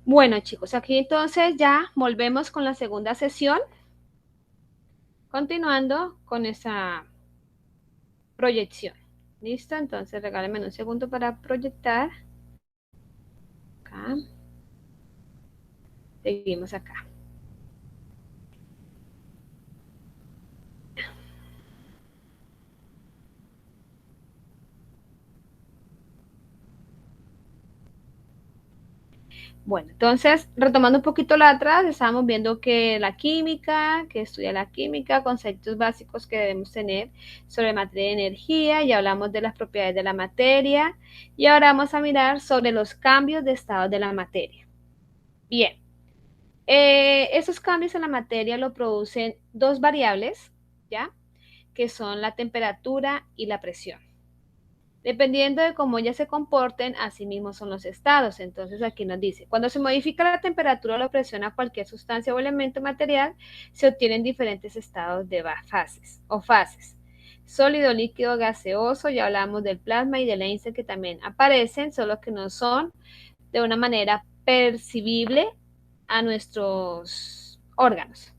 Bueno, chicos, aquí entonces ya volvemos con la segunda sesión, continuando con esa proyección. ¿Listo? Entonces regálenme un segundo para proyectar. Acá. Seguimos acá. Bueno, entonces, retomando un poquito la atrás, estábamos viendo que la química, que estudia la química, conceptos básicos que debemos tener sobre materia y energía, ya hablamos de las propiedades de la materia, y ahora vamos a mirar sobre los cambios de estado de la materia. Bien, esos cambios en la materia lo producen dos variables, ¿ya? Que son la temperatura y la presión. Dependiendo de cómo ellas se comporten, así mismo son los estados. Entonces aquí nos dice, cuando se modifica la temperatura o la presión a cualquier sustancia o elemento material, se obtienen diferentes estados de fases o fases. Sólido, líquido, gaseoso, ya hablamos del plasma y del Einstein que también aparecen, solo que no son de una manera percibible a nuestros órganos,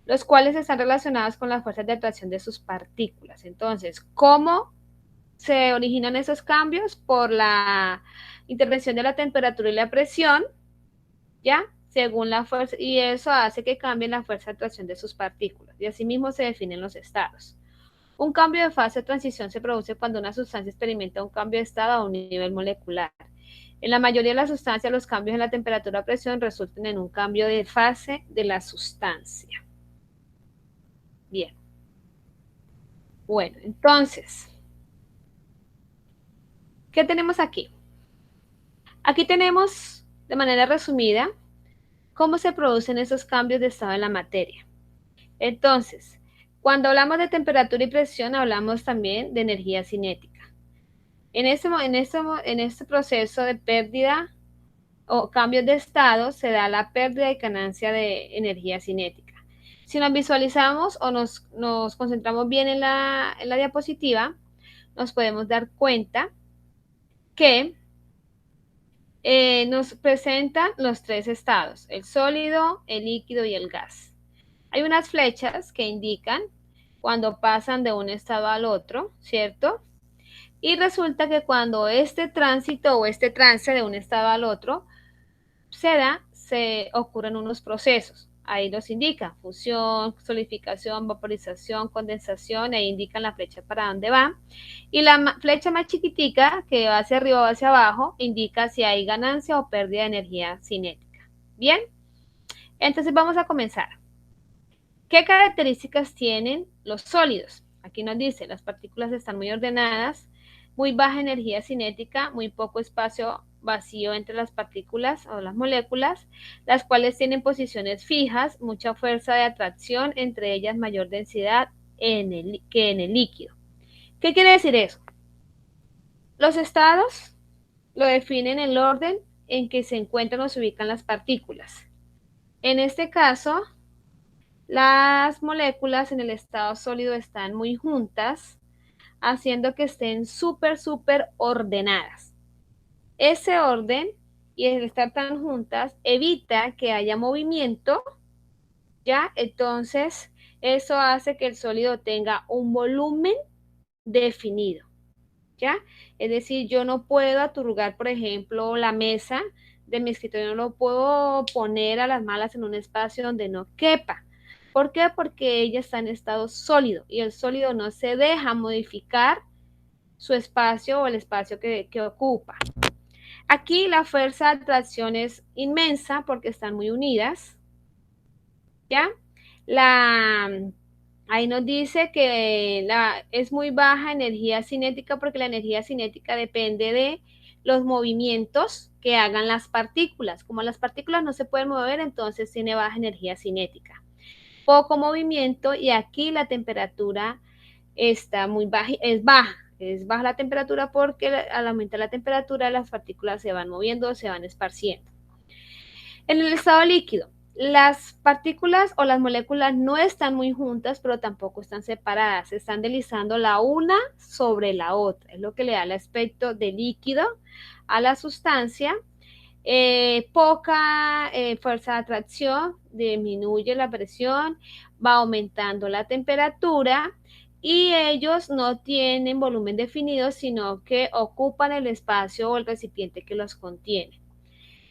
los cuales están relacionados con las fuerzas de atracción de sus partículas. Entonces, ¿cómo se originan esos cambios? Por la intervención de la temperatura y la presión, ¿ya? Según la fuerza, y eso hace que cambie la fuerza de atracción de sus partículas. Y asimismo se definen los estados. Un cambio de fase o transición se produce cuando una sustancia experimenta un cambio de estado a un nivel molecular. En la mayoría de las sustancias, los cambios en la temperatura o presión resultan en un cambio de fase de la sustancia. Bien. Bueno, entonces, ¿qué tenemos aquí? Aquí tenemos, de manera resumida, cómo se producen esos cambios de estado en la materia. Entonces, cuando hablamos de temperatura y presión, hablamos también de energía cinética. En este proceso de pérdida o cambios de estado se da la pérdida y ganancia de energía cinética. Si nos visualizamos o nos concentramos bien en la diapositiva, nos podemos dar cuenta que nos presentan los tres estados, el sólido, el líquido y el gas. Hay unas flechas que indican cuando pasan de un estado al otro, ¿cierto? Y resulta que cuando este tránsito o este trance de un estado al otro se ocurren unos procesos. Ahí nos indica fusión, solidificación, vaporización, condensación, ahí indican la flecha para dónde va. Y la flecha más chiquitica, que va hacia arriba o hacia abajo, indica si hay ganancia o pérdida de energía cinética. Bien, entonces vamos a comenzar. ¿Qué características tienen los sólidos? Aquí nos dice, las partículas están muy ordenadas, muy baja energía cinética, muy poco espacio vacío entre las partículas o las moléculas, las cuales tienen posiciones fijas, mucha fuerza de atracción, entre ellas mayor densidad que en el líquido. ¿Qué quiere decir eso? Los estados lo definen el orden en que se encuentran o se ubican las partículas. En este caso, las moléculas en el estado sólido están muy juntas, haciendo que estén súper ordenadas. Ese orden y el estar tan juntas evita que haya movimiento, ¿ya? Entonces, eso hace que el sólido tenga un volumen definido, ¿ya? Es decir, yo no puedo aturgar, por ejemplo, la mesa de mi escritorio, no lo puedo poner a las malas en un espacio donde no quepa. ¿Por qué? Porque ella está en estado sólido y el sólido no se deja modificar su espacio o el espacio que ocupa. Aquí la fuerza de atracción es inmensa porque están muy unidas, ¿ya? La, ahí nos dice que es muy baja energía cinética porque la energía cinética depende de los movimientos que hagan las partículas. Como las partículas no se pueden mover, entonces tiene baja energía cinética. Poco movimiento y aquí la temperatura está muy baja, es baja la temperatura porque al aumentar la temperatura las partículas se van moviendo, se van esparciendo. En el estado líquido, las partículas o las moléculas no están muy juntas, pero tampoco están separadas, se están deslizando la una sobre la otra, es lo que le da el aspecto de líquido a la sustancia. Poca fuerza de atracción, disminuye la presión, va aumentando la temperatura y ellos no tienen volumen definido, sino que ocupan el espacio o el recipiente que los contiene.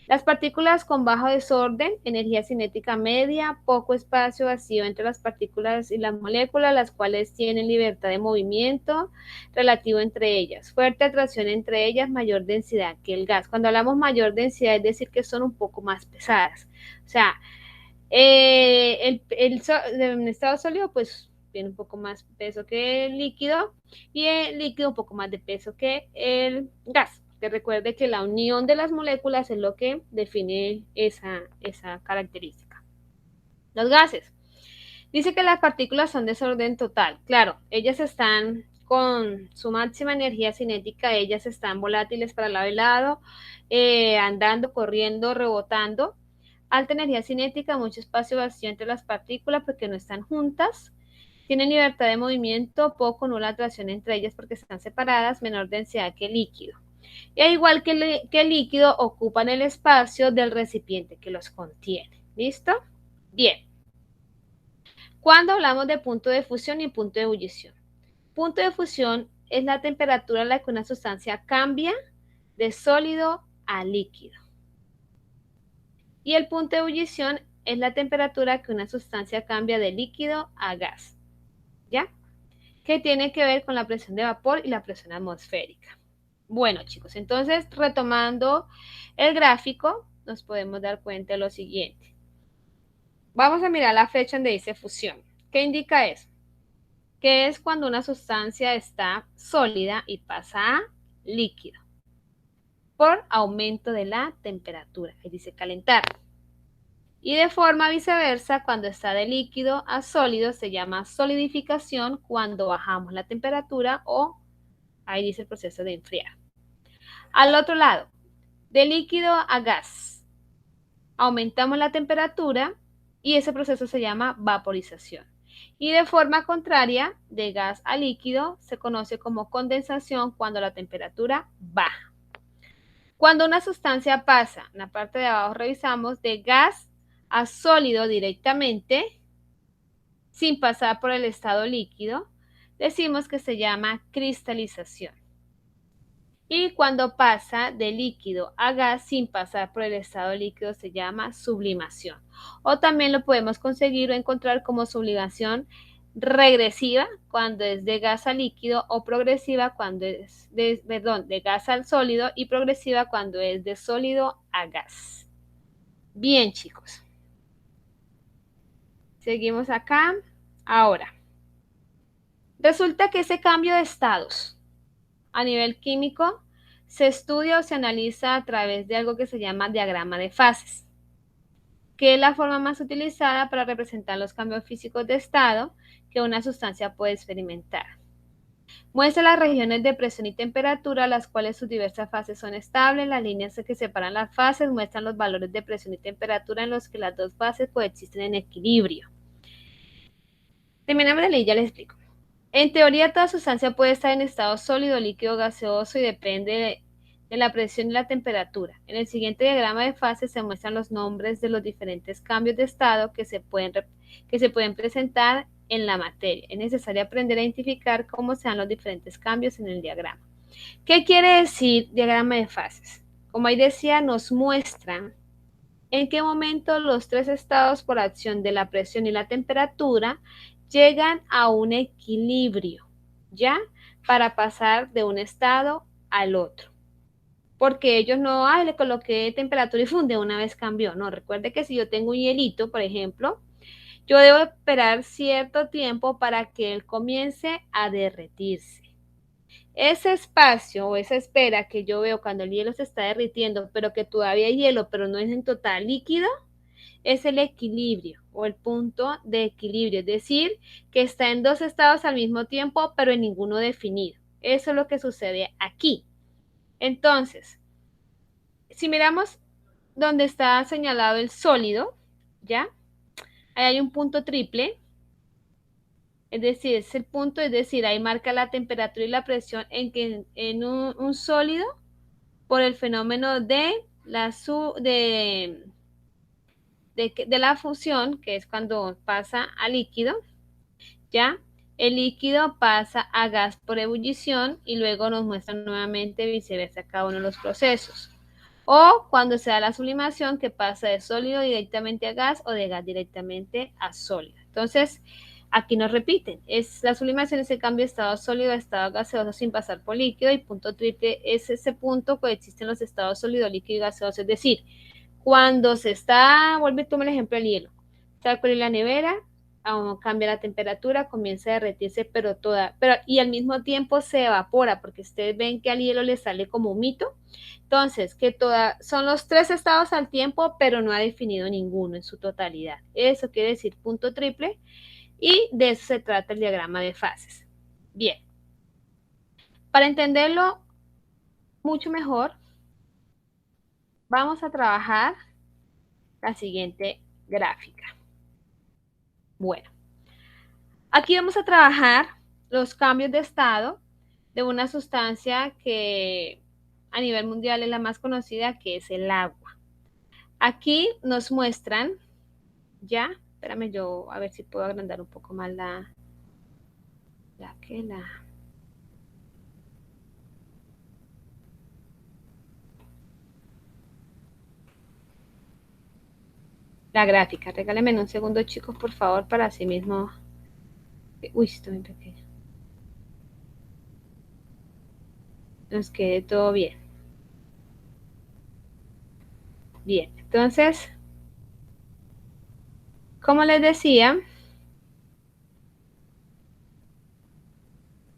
Las partículas con bajo desorden, energía cinética media, poco espacio vacío entre las partículas y las moléculas, las cuales tienen libertad de movimiento relativo entre ellas, fuerte atracción entre ellas, mayor densidad que el gas. Cuando hablamos mayor densidad es decir que son un poco más pesadas. O sea, en estado sólido pues tiene un poco más peso que el líquido y el líquido un poco más de peso que el gas. Que recuerde que la unión de las moléculas es lo que define esa característica. Los gases. Dice que las partículas son desorden total. Claro, ellas están con su máxima energía cinética, ellas están volátiles para lado y lado, andando, corriendo, rebotando. Alta energía cinética, mucho espacio vacío entre las partículas porque no están juntas. Tienen libertad de movimiento, poco nula atracción entre ellas porque están separadas, menor densidad que el líquido. Y al igual que el líquido, ocupan el espacio del recipiente que los contiene. ¿Listo? Bien. Cuando hablamos de punto de fusión y punto de ebullición. Punto de fusión es la temperatura a la que una sustancia cambia de sólido a líquido. Y el punto de ebullición es la temperatura que una sustancia cambia de líquido a gas. ¿Ya? Que tiene que ver con la presión de vapor y la presión atmosférica. Bueno, chicos, entonces retomando el gráfico, nos podemos dar cuenta de lo siguiente. Vamos a mirar la flecha donde dice fusión. ¿Qué indica eso? Que es cuando una sustancia está sólida y pasa a líquido por aumento de la temperatura, ahí dice calentar. Y de forma viceversa, cuando está de líquido a sólido se llama solidificación cuando bajamos la temperatura o ahí dice el proceso de enfriar. Al otro lado, de líquido a gas, aumentamos la temperatura y ese proceso se llama vaporización. Y de forma contraria, de gas a líquido, se conoce como condensación cuando la temperatura baja. Cuando una sustancia pasa, en la parte de abajo revisamos, de gas a sólido directamente, sin pasar por el estado líquido, decimos que se llama cristalización. Y cuando pasa de líquido a gas sin pasar por el estado líquido se llama sublimación. O también lo podemos conseguir o encontrar como sublimación regresiva cuando es de gas a líquido o progresiva cuando es de gas al sólido y progresiva cuando es de sólido a gas. Bien, chicos. Seguimos acá. Ahora, resulta que ese cambio de estados a nivel químico se estudia o se analiza a través de algo que se llama diagrama de fases, que es la forma más utilizada para representar los cambios físicos de estado que una sustancia puede experimentar. Muestra las regiones de presión y temperatura, las cuales sus diversas fases son estables. Las líneas que separan las fases muestran los valores de presión y temperatura en los que las dos fases coexisten en equilibrio. Terminamos de leer, ya les explico. En teoría, toda sustancia puede estar en estado sólido, líquido, gaseoso y depende de la presión y la temperatura. En el siguiente diagrama de fases se muestran los nombres de los diferentes cambios de estado que se pueden presentar en la materia. Es necesario aprender a identificar cómo se dan los diferentes cambios en el diagrama. ¿Qué quiere decir diagrama de fases? Como ahí decía, nos muestra en qué momento los tres estados por acción de la presión y la temperatura llegan a un equilibrio, ¿ya? Para pasar de un estado al otro. Porque ellos no, le coloqué temperatura y de una vez cambió. No, recuerde que si yo tengo un hielito, por ejemplo, yo debo esperar cierto tiempo para que él comience a derretirse. Ese espacio o esa espera que yo veo cuando el hielo se está derritiendo, pero que todavía hay hielo, pero no es en total líquido, es el equilibrio o el punto de equilibrio, es decir, que está en dos estados al mismo tiempo, pero en ninguno definido. Eso es lo que sucede aquí. Entonces, si miramos donde está señalado el sólido, ¿ya? Ahí hay un punto triple, es decir, es el punto, es decir, ahí marca la temperatura y la presión en un sólido por el fenómeno de de la fusión, que es cuando pasa a líquido, ¿ya? El líquido pasa a gas por ebullición y luego nos muestra nuevamente viceversa cada uno de los procesos. O cuando se da la sublimación, que pasa de sólido directamente a gas o de gas directamente a sólido. Entonces, aquí nos repiten, la sublimación es el cambio de estado sólido a estado gaseoso sin pasar por líquido, y punto triple es ese punto que existen los estados sólido, líquido y gaseoso. Es decir, cuando se está, vuelve, toma el ejemplo del hielo, está con la nevera, cambia la temperatura, comienza a derretirse, y al mismo tiempo se evapora, porque ustedes ven que al hielo le sale como un mito. Entonces, son los tres estados al tiempo, pero no ha definido ninguno en su totalidad. Eso quiere decir punto triple, y de eso se trata el diagrama de fases. Bien, para entenderlo mucho mejor, vamos a trabajar la siguiente gráfica. Bueno, aquí vamos a trabajar los cambios de estado de una sustancia que a nivel mundial es la más conocida, que es el agua. Aquí nos muestran, ya, espérame yo a ver si puedo agrandar un poco más la gráfica. Regálenme un segundo, chicos, por favor, para así mismo. Uy, estoy muy pequeño. Nos quede todo bien. Bien, entonces, como les decía,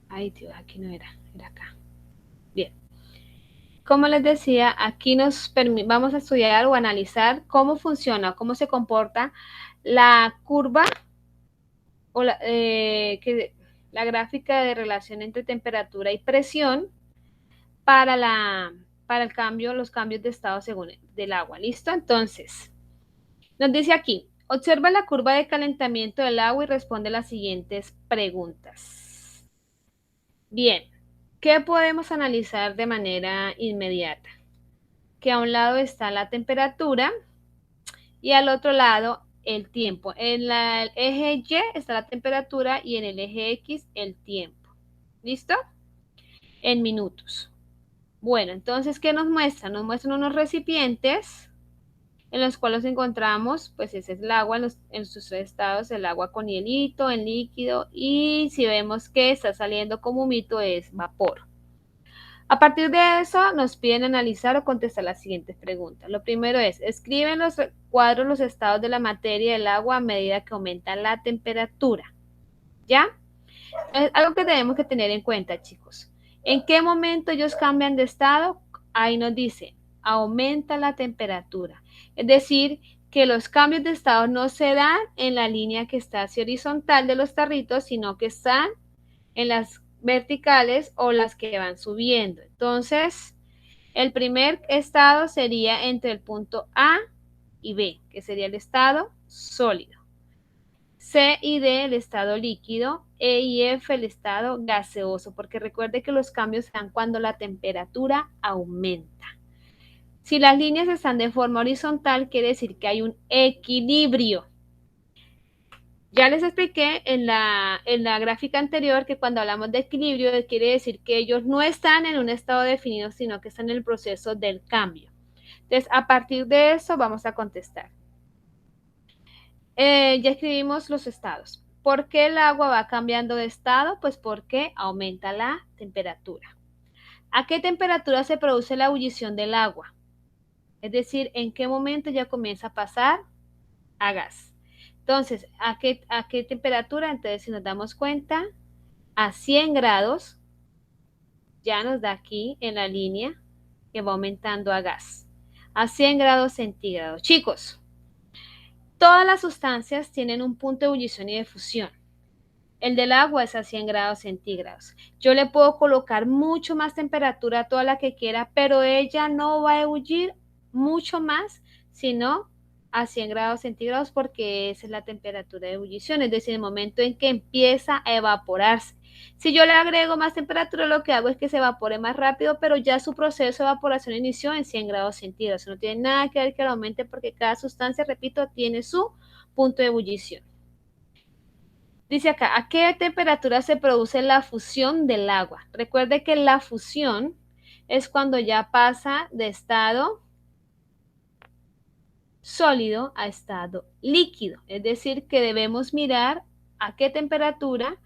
ay Dios, aquí no era acá. Bien, como les decía, aquí vamos a estudiar o analizar cómo funciona, cómo se comporta la curva o la gráfica de relación entre temperatura y presión para los cambios de estado según del agua. ¿Listo? Entonces, nos dice aquí, observa la curva de calentamiento del agua y responde las siguientes preguntas. Bien, ¿qué podemos analizar de manera inmediata? Que a un lado está la temperatura y al otro lado el tiempo. En el eje Y está la temperatura y en el eje X el tiempo. ¿Listo? En minutos. Bueno, entonces, ¿qué nos muestran? Nos muestran unos recipientes en los cuales encontramos, pues ese es el agua en sus tres estados, el agua con hielito, en líquido, y si vemos que está saliendo como humito es vapor. A partir de eso nos piden analizar o contestar las siguientes preguntas. Lo primero es, escribe en los cuadros los estados de la materia del agua a medida que aumenta la temperatura. ¿Ya? Es algo que tenemos que tener en cuenta, chicos. ¿En qué momento ellos cambian de estado? Ahí nos dice, aumenta la temperatura. Es decir, que los cambios de estado no se dan en la línea que está hacia horizontal de los tarritos, sino que están en las verticales o las que van subiendo. Entonces, el primer estado sería entre el punto A y B, que sería el estado sólido. C y D, el estado líquido. E y F, el estado gaseoso, porque recuerde que los cambios se dan cuando la temperatura aumenta. Si las líneas están de forma horizontal, quiere decir que hay un equilibrio. Ya les expliqué en la gráfica anterior que cuando hablamos de equilibrio quiere decir que ellos no están en un estado definido, sino que están en el proceso del cambio. Entonces, a partir de eso vamos a contestar. Ya escribimos los estados. ¿Por qué el agua va cambiando de estado? Pues porque aumenta la temperatura. ¿A qué temperatura se produce la ebullición del agua? Es decir, ¿en qué momento ya comienza a pasar a gas? Entonces, ¿a qué temperatura? Entonces, si nos damos cuenta, a 100 grados, ya nos da aquí en la línea que va aumentando a gas. A 100 grados centígrados. Chicos, todas las sustancias tienen un punto de ebullición y de fusión. El del agua es a 100 grados centígrados. Yo le puedo colocar mucho más temperatura a toda la que quiera, pero ella no va a ebullir mucho más, sino a 100 grados centígrados porque esa es la temperatura de ebullición, es decir, el momento en que empieza a evaporarse. Si yo le agrego más temperatura, lo que hago es que se evapore más rápido, pero ya su proceso de evaporación inició en 100 grados centígrados. No tiene nada que ver que lo aumente porque cada sustancia, repito, tiene su punto de ebullición. Dice acá, ¿a qué temperatura se produce la fusión del agua? Recuerde que la fusión es cuando ya pasa de estado sólido a estado líquido. Es decir, que debemos mirar a qué temperatura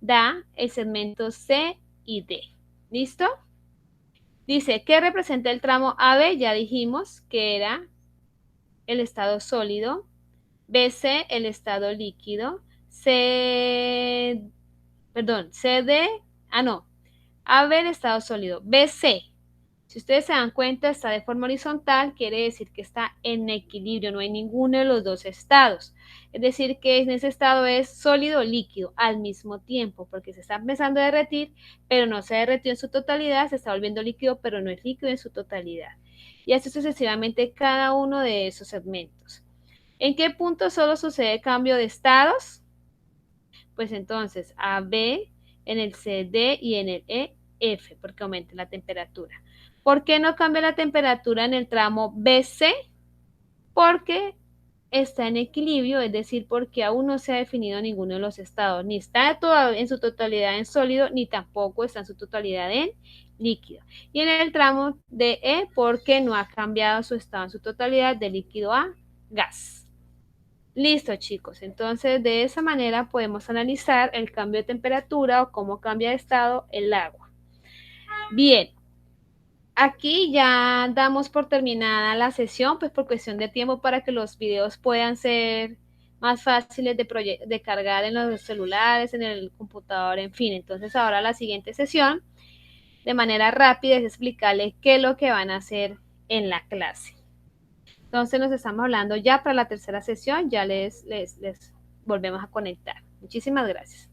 da el segmento C y D. ¿Listo? Dice, ¿qué representa el tramo AB? Ya dijimos que era el estado sólido. BC, el estado líquido. CD, AB, el estado sólido. BC, si ustedes se dan cuenta, está de forma horizontal, quiere decir que está en equilibrio, no hay ninguno de los dos estados. Es decir, que en ese estado es sólido o líquido al mismo tiempo, porque se está empezando a derretir, pero no se derretió en su totalidad, se está volviendo líquido, pero no es líquido en su totalidad. Y así sucesivamente cada uno de esos segmentos. ¿En qué punto solo sucede cambio de estados? Pues entonces AB, en el CD y en el EF, porque aumenta la temperatura. ¿Por qué no cambia la temperatura en el tramo BC? Porque está en equilibrio, es decir, porque aún no se ha definido ninguno de los estados, ni está en su totalidad en sólido, ni tampoco está en su totalidad en líquido. Y en el tramo DE, porque no ha cambiado su estado en su totalidad de líquido a gas. Listo, chicos. Entonces, de esa manera podemos analizar el cambio de temperatura o cómo cambia de estado el agua. Bien, aquí ya damos por terminada la sesión, pues por cuestión de tiempo para que los videos puedan ser más fáciles de cargar en los celulares, en el computador, en fin. Entonces, ahora la siguiente sesión, de manera rápida, es explicarles qué es lo que van a hacer en la clase. Entonces nos estamos hablando ya para la tercera sesión, ya les volvemos a conectar. Muchísimas gracias.